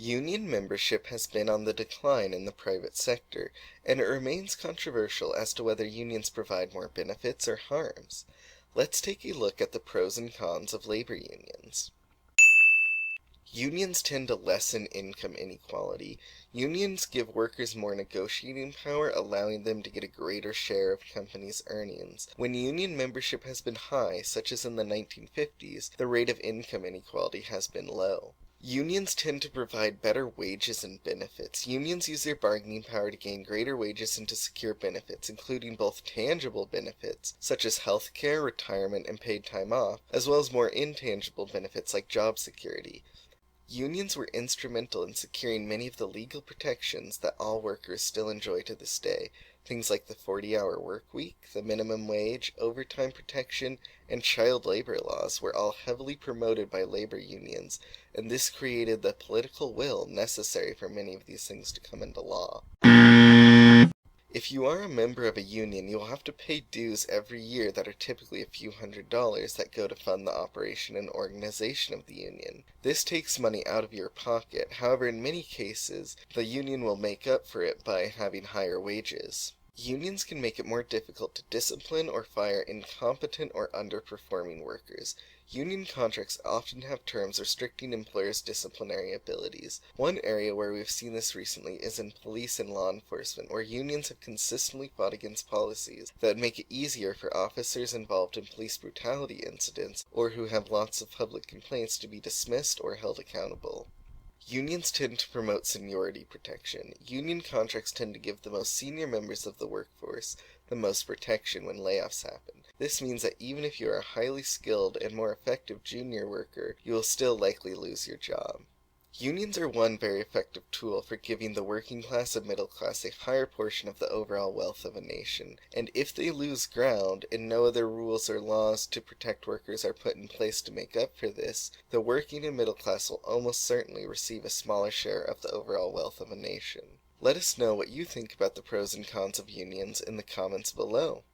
Union membership has been on the decline in the private sector, and it remains controversial as to whether unions provide more benefits or harms. Let's take a look at the pros and cons of labor unions. Unions tend to lessen income inequality. Unions give workers more negotiating power, allowing them to get a greater share of companies' earnings. When union membership has been high, such as in the 1950s, the rate of income inequality has been low. Unions tend to provide better wages and benefits. Unions use their bargaining power to gain greater wages and to secure benefits, including both tangible benefits, such as health care, retirement, and paid time off, as well as more intangible benefits like job security. Unions were instrumental in securing many of the legal protections that all workers still enjoy to this day. Things like the 40-hour work week, the minimum wage, overtime protection, and child labor laws were all heavily promoted by labor unions, and this created the political will necessary for many of these things to come into law. If you are a member of a union, you will have to pay dues every year that are typically a few $100s that go to fund the operation and organization of the union. This takes money out of your pocket. However, in many cases, the union will make up for it by having higher wages. Unions can make it more difficult to discipline or fire incompetent or underperforming workers. Union contracts often have terms restricting employers' disciplinary abilities. One area where we've seen this recently is in police and law enforcement, where unions have consistently fought against policies that would make it easier for officers involved in police brutality incidents or who have lots of public complaints to be dismissed or held accountable. Unions tend to promote seniority protection. Union contracts tend to give the most senior members of the workforce the most protection when layoffs happen. This means that even if you are a highly skilled and more effective junior worker, you will still likely lose your job. Unions are one very effective tool for giving the working class and middle class a higher portion of the overall wealth of a nation, and if they lose ground and no other rules or laws to protect workers are put in place to make up for this, the working and middle class will almost certainly receive a smaller share of the overall wealth of a nation. Let us know what you think about the pros and cons of unions in the comments below.